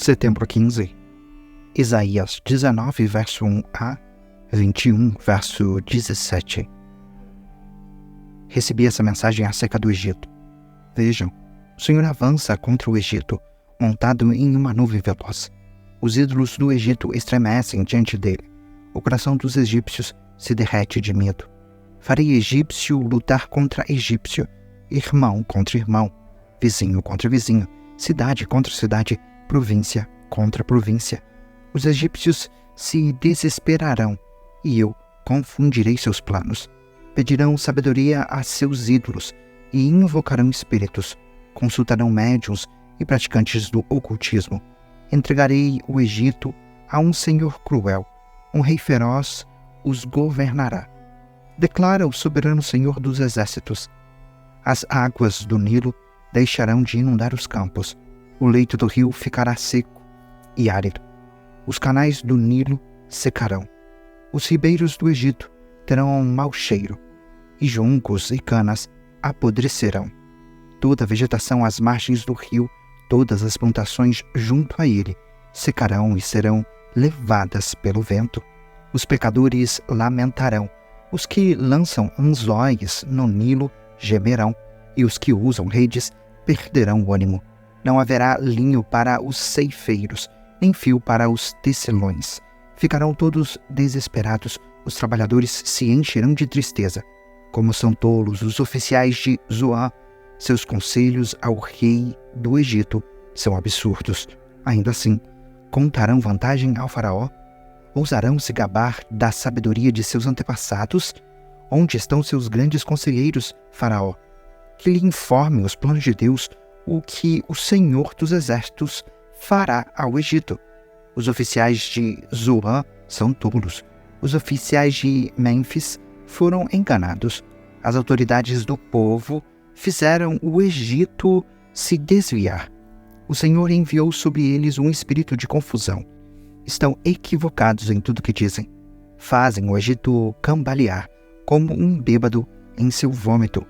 Setembro 15. Isaías 19, verso 1a, 21, verso 17. Recebi essa mensagem acerca do Egito. Vejam, o Senhor avança contra o Egito, montado em uma nuvem veloz. Os ídolos do Egito estremecem diante dele. O coração dos egípcios se derrete de medo. Farei egípcio lutar contra egípcio, irmão contra irmão, vizinho contra vizinho, cidade contra cidade, província contra província. Os egípcios se desesperarão, e eu confundirei seus planos. Pedirão sabedoria a seus ídolos, e invocarão espíritos, consultarão médiuns e praticantes do ocultismo. Entregarei o Egito a um senhor cruel, um rei feroz os governará. Declara o soberano Senhor dos exércitos. As águas do Nilo deixarão de inundar os campos. O leito do rio ficará seco e árido. Os canais do Nilo secarão. Os ribeiros do Egito terão um mau cheiro, e juncos e canas apodrecerão. Toda a vegetação às margens do rio, todas as plantações junto a ele, secarão e serão levadas pelo vento. Os pecadores lamentarão. Os que lançam anzóis no Nilo gemerão, e os que usam redes perderão o ânimo. Não haverá linho para os ceifeiros, nem fio para os tecelões. Ficarão todos desesperados, os trabalhadores se encherão de tristeza. Como são tolos os oficiais de Zoan, seus conselhos ao rei do Egito são absurdos. Ainda assim, contarão vantagem ao faraó? Ousarão se gabar da sabedoria de seus antepassados? Onde estão seus grandes conselheiros, faraó? Que lhe informem os planos de Deus, o que o Senhor dos Exércitos fará ao Egito. Os oficiais de Zoan são tolos. Os oficiais de Mênfis foram enganados. As autoridades do povo fizeram o Egito se desviar. O Senhor enviou sobre eles um espírito de confusão. Estão equivocados em tudo que dizem. Fazem o Egito cambalear, como um bêbado em seu vômito.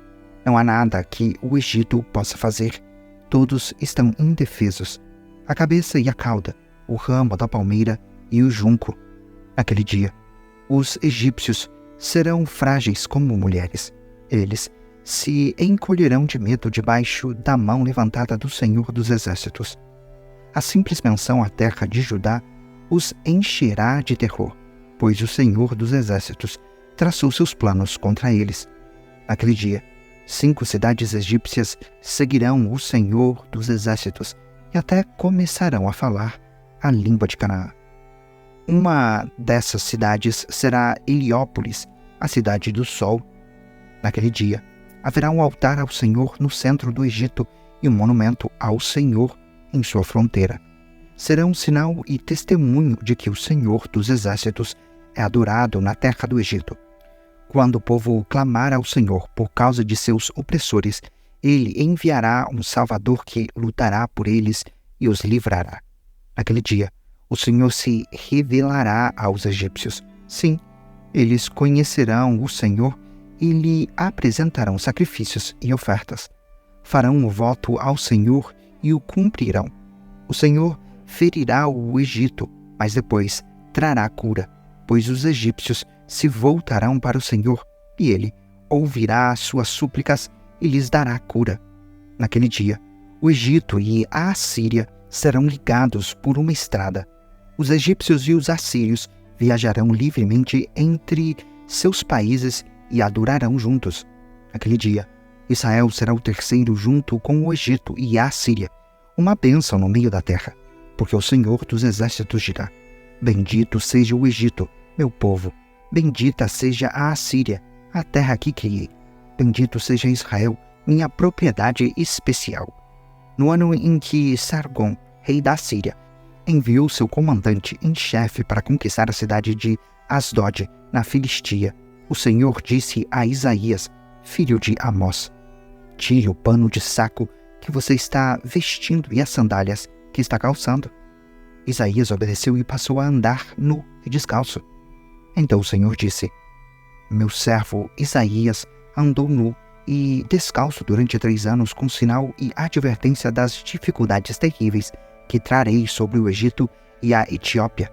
Não há nada que o Egito possa fazer. Todos estão indefesos. A cabeça e a cauda, o ramo da palmeira e o junco. Naquele dia, os egípcios serão frágeis como mulheres. Eles se encolherão de medo debaixo da mão levantada do Senhor dos Exércitos. A simples menção à terra de Judá os encherá de terror, pois o Senhor dos Exércitos traçou seus planos contra eles. Naquele dia, 5 cidades egípcias seguirão o Senhor dos Exércitos e até começarão a falar a língua de Canaã. Uma dessas cidades será Heliópolis, a cidade do sol. Naquele dia, haverá um altar ao Senhor no centro do Egito e um monumento ao Senhor em sua fronteira. Será um sinal e testemunho de que o Senhor dos Exércitos é adorado na terra do Egito. Quando o povo clamar ao Senhor por causa de seus opressores, ele enviará um Salvador que lutará por eles e os livrará. Naquele dia, o Senhor se revelará aos egípcios. Sim, eles conhecerão o Senhor e lhe apresentarão sacrifícios e ofertas. Farão o voto ao Senhor e o cumprirão. O Senhor ferirá o Egito, mas depois trará cura, pois os egípcios se voltarão para o Senhor, e ele ouvirá as suas súplicas e lhes dará cura. Naquele dia, o Egito e a Assíria serão ligados por uma estrada. Os egípcios e os assírios viajarão livremente entre seus países e adorarão juntos. Naquele dia, Israel será o terceiro junto com o Egito e a Assíria, uma bênção no meio da terra, porque o Senhor dos Exércitos dirá: bendito seja o Egito, meu povo, bendita seja a Assíria, a terra que criei. Bendito seja Israel, minha propriedade especial. No ano em que Sargon, rei da Síria, enviou seu comandante em chefe para conquistar a cidade de Asdod, na Filistia, o Senhor disse a Isaías, filho de Amós: tire o pano de saco que você está vestindo e as sandálias que está calçando. Isaías obedeceu e passou a andar nu e descalço. Então o Senhor disse: meu servo Isaías andou nu e descalço durante 3 anos com sinal e advertência das dificuldades terríveis que trarei sobre o Egito e a Etiópia.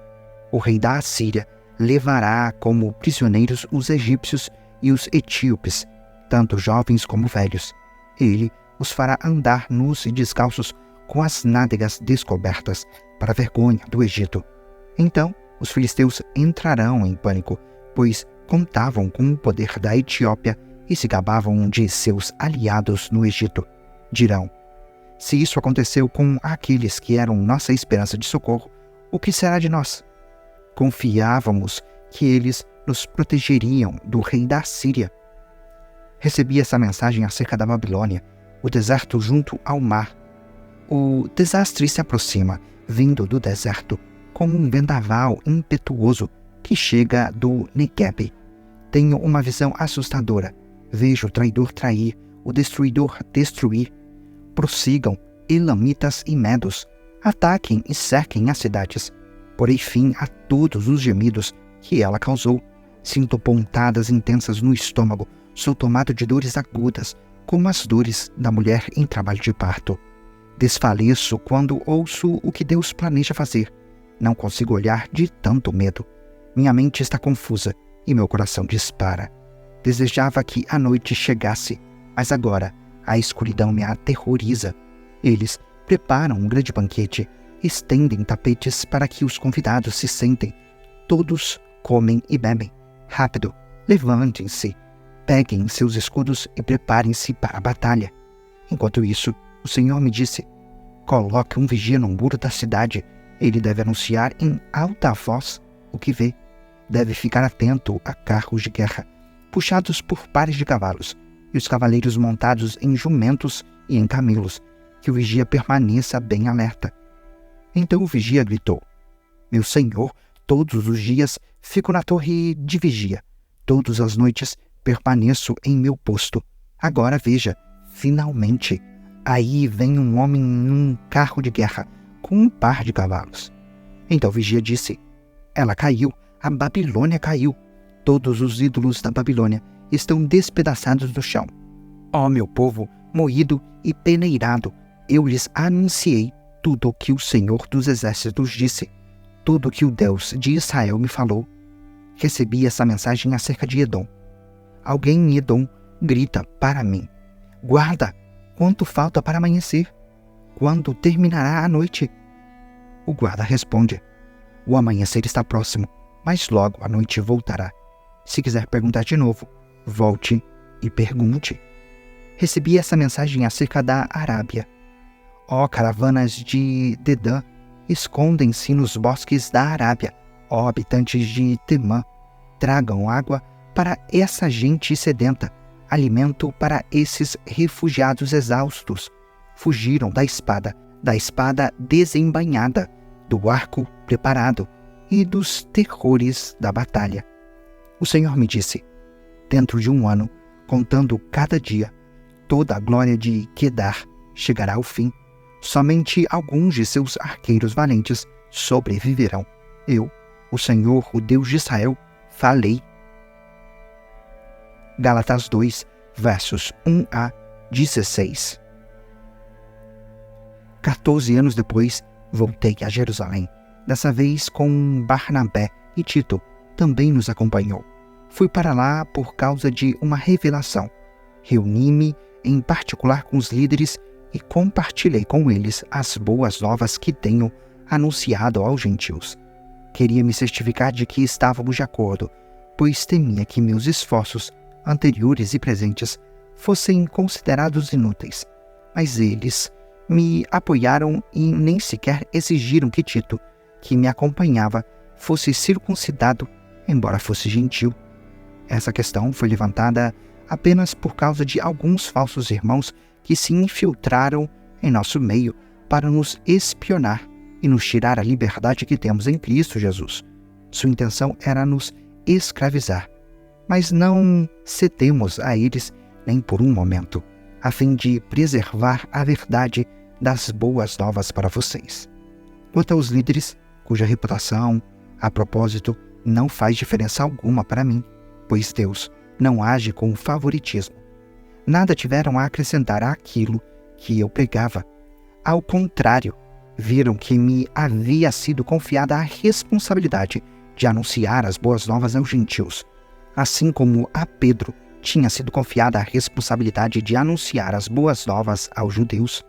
O rei da Assíria levará como prisioneiros os egípcios e os etíopes, tanto jovens como velhos. Ele os fará andar nus e descalços com as nádegas descobertas, para a vergonha do Egito. Então os filisteus entrarão em pânico, pois contavam com o poder da Etiópia e se gabavam de seus aliados no Egito. Dirão: se isso aconteceu com aqueles que eram nossa esperança de socorro, o que será de nós? Confiávamos que eles nos protegeriam do rei da Síria. Recebi essa mensagem acerca da Babilônia, o deserto junto ao mar. O desastre se aproxima, vindo do deserto, como um vendaval impetuoso que chega do Negueb. Tenho uma visão assustadora. Vejo o traidor trair, o destruidor destruir. Prossigam, elamitas e medos. Ataquem e cerquem as cidades. Porei fim a todos os gemidos que ela causou. Sinto pontadas intensas no estômago. Sou tomado de dores agudas, como as dores da mulher em trabalho de parto. Desfaleço quando ouço o que Deus planeja fazer. Não consigo olhar de tanto medo. Minha mente está confusa e meu coração dispara. Desejava que a noite chegasse, mas agora a escuridão me aterroriza. Eles preparam um grande banquete, estendem tapetes para que os convidados se sentem. Todos comem e bebem. Rápido, levantem-se, peguem seus escudos e preparem-se para a batalha. Enquanto isso, o Senhor me disse: coloque um vigia no muro da cidade. Ele deve anunciar em alta voz o que vê. Deve ficar atento a carros de guerra, puxados por pares de cavalos, e os cavaleiros montados em jumentos e em camelos, que o vigia permaneça bem alerta. Então o vigia gritou: meu senhor, todos os dias fico na torre de vigia. Todas as noites permaneço em meu posto. Agora veja, finalmente, aí vem um homem num carro de guerra, com um par de cavalos. Então o vigia disse: ela caiu, a Babilônia caiu. Todos os ídolos da Babilônia estão despedaçados no chão. Ó meu povo, moído e peneirado, eu lhes anunciei tudo o que o Senhor dos Exércitos disse, tudo o que o Deus de Israel me falou. Recebi essa mensagem acerca de Edom. Alguém em Edom grita para mim: guarda, quanto falta para amanhecer? Quando terminará a noite? O guarda responde: o amanhecer está próximo, mas logo a noite voltará. Se quiser perguntar de novo, volte e pergunte. Recebi essa mensagem acerca da Arábia. Ó caravanas de Dedã, escondem-se nos bosques da Arábia. Ó habitantes de Temã, tragam água para essa gente sedenta, alimento para esses refugiados exaustos. Fugiram da espada desembainhada, do arco preparado e dos terrores da batalha. O Senhor me disse: dentro de um ano, contando cada dia, toda a glória de Quedar chegará ao fim. Somente alguns de seus arqueiros valentes sobreviverão. Eu, o Senhor, o Deus de Israel, falei. Gálatas 2, versos 1 a 16. 14 anos depois, voltei a Jerusalém. Dessa vez com Barnabé e Tito também nos acompanhou. Fui para lá por causa de uma revelação. Reuni-me em particular com os líderes e compartilhei com eles as boas novas que tenho anunciado aos gentios. Queria me certificar de que estávamos de acordo, pois temia que meus esforços, anteriores e presentes, fossem considerados inúteis. Mas eles me apoiaram e nem sequer exigiram que Tito, que me acompanhava, fosse circuncidado, embora fosse gentil. Essa questão foi levantada apenas por causa de alguns falsos irmãos que se infiltraram em nosso meio para nos espionar e nos tirar a liberdade que temos em Cristo Jesus. Sua intenção era nos escravizar, mas não cedemos a eles nem por um momento, a fim de preservar a verdade das boas novas para vocês. Quanto aos líderes, cuja reputação, a propósito, não faz diferença alguma para mim, pois Deus não age com favoritismo. Nada tiveram a acrescentar àquilo que eu pregava. Ao contrário, viram que me havia sido confiada a responsabilidade de anunciar as boas novas aos gentios, assim como a Pedro tinha sido confiada a responsabilidade de anunciar as boas novas aos judeus,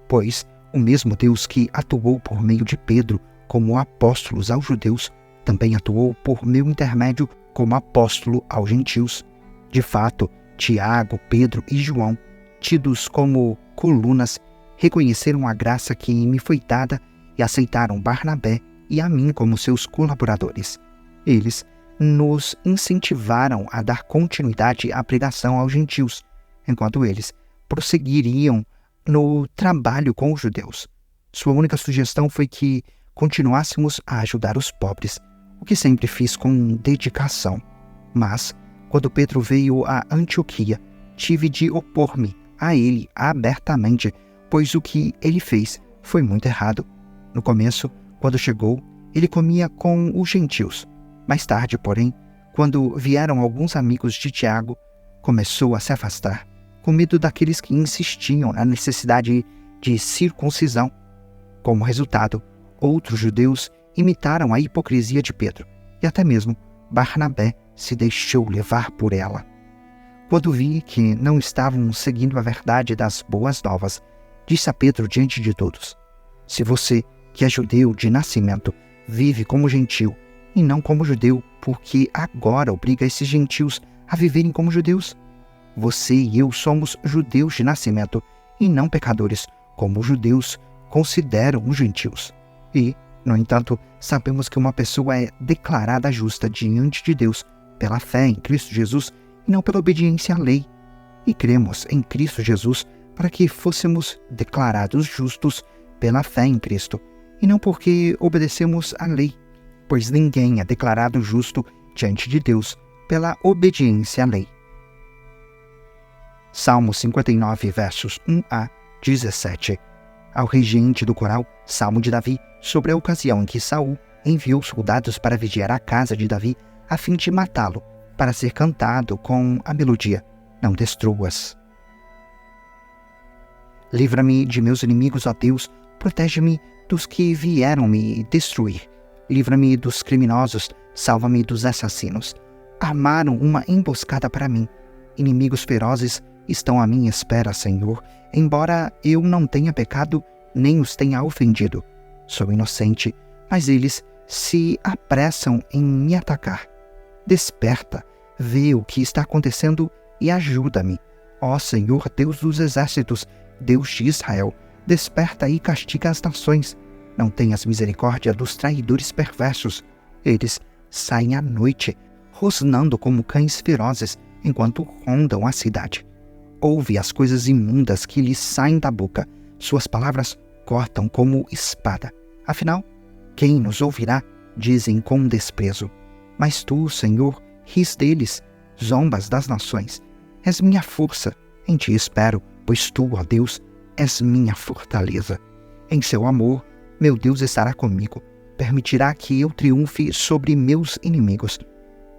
pois o mesmo Deus que atuou por meio de Pedro como apóstolos aos judeus, também atuou por meu intermédio como apóstolo aos gentios. De fato, Tiago, Pedro e João, tidos como colunas, reconheceram a graça que me foi dada e aceitaram Barnabé e a mim como seus colaboradores. Eles nos incentivaram a dar continuidade à pregação aos gentios, enquanto eles prosseguiriam no trabalho com os judeus. Sua única sugestão foi que continuássemos a ajudar os pobres, o que sempre fiz com dedicação. Mas, quando Pedro veio a Antioquia, tive de opor-me a ele abertamente, pois o que ele fez foi muito errado. No começo, quando chegou, ele comia com os gentios. Mais tarde, porém, quando vieram alguns amigos de Tiago, começou a se afastar, com medo daqueles que insistiam na necessidade de circuncisão. Como resultado, outros judeus imitaram a hipocrisia de Pedro, e até mesmo Barnabé se deixou levar por ela. Quando vi que não estavam seguindo a verdade das boas novas, disse a Pedro diante de todos: se você, que é judeu de nascimento, vive como gentil e não como judeu, porque agora obriga esses gentios a viverem como judeus? Você e eu somos judeus de nascimento e não pecadores, como os judeus consideram os gentios. E, no entanto, sabemos que uma pessoa é declarada justa diante de Deus pela fé em Cristo Jesus e não pela obediência à lei. E cremos em Cristo Jesus para que fôssemos declarados justos pela fé em Cristo, e não porque obedecemos à lei, pois ninguém é declarado justo diante de Deus pela obediência à lei. Salmo 59, versos 1 a 17. Ao regente do coral, Salmo de Davi, sobre a ocasião em que Saul enviou soldados para vigiar a casa de Davi, a fim de matá-lo, para ser cantado com a melodia: não destruas. Livra-me de meus inimigos, ó Deus, protege-me dos que vieram me destruir. Livra-me dos criminosos, salva-me dos assassinos. Armaram uma emboscada para mim. Inimigos ferozes estão à minha espera, Senhor, embora eu não tenha pecado, nem os tenha ofendido. Sou inocente, mas eles se apressam em me atacar. Desperta, vê o que está acontecendo e ajuda-me. Ó Senhor, Deus dos exércitos, Deus de Israel, desperta e castiga as nações. Não tenhas misericórdia dos traidores perversos. Eles saem à noite, rosnando como cães ferozes, enquanto rondam a cidade. Ouve as coisas imundas que lhes saem da boca. Suas palavras cortam como espada. Afinal, quem nos ouvirá? Dizem com desprezo. Mas tu, Senhor, ris deles, zombas das nações. És minha força, em ti espero, pois tu, ó Deus, és minha fortaleza. Em seu amor, meu Deus estará comigo, permitirá que eu triunfe sobre meus inimigos.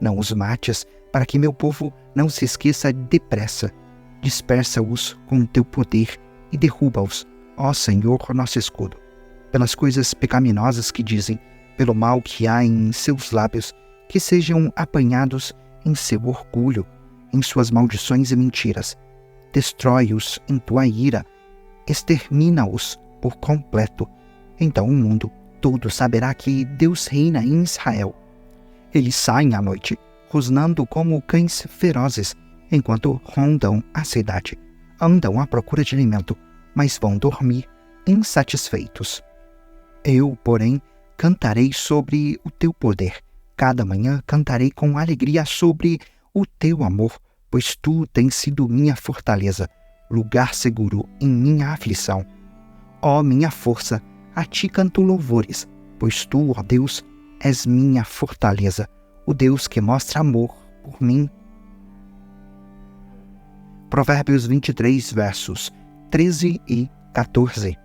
Não os mates, para que meu povo não se esqueça depressa. Dispersa-os com teu poder e derruba-os, ó Senhor, nosso escudo. Pelas coisas pecaminosas que dizem, pelo mal que há em seus lábios, que sejam apanhados em seu orgulho, em suas maldições e mentiras. Destrói-os em tua ira, extermina-os por completo. Então o mundo todo saberá que Deus reina em Israel. Eles saem à noite, rosnando como cães ferozes, enquanto rondam a cidade. Andam à procura de alimento, mas vão dormir insatisfeitos. Eu, porém, cantarei sobre o teu poder. Cada manhã cantarei com alegria sobre o teu amor, pois tu tens sido minha fortaleza, lugar seguro em minha aflição. Ó minha força, a ti canto louvores, pois tu, ó Deus, és minha fortaleza, o Deus que mostra amor por mim. Provérbios 23, versos 13 e 14.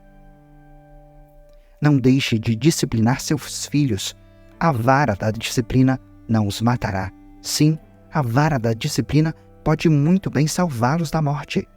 Não deixe de disciplinar seus filhos. A vara da disciplina não os matará. Sim, a vara da disciplina pode muito bem salvá-los da morte.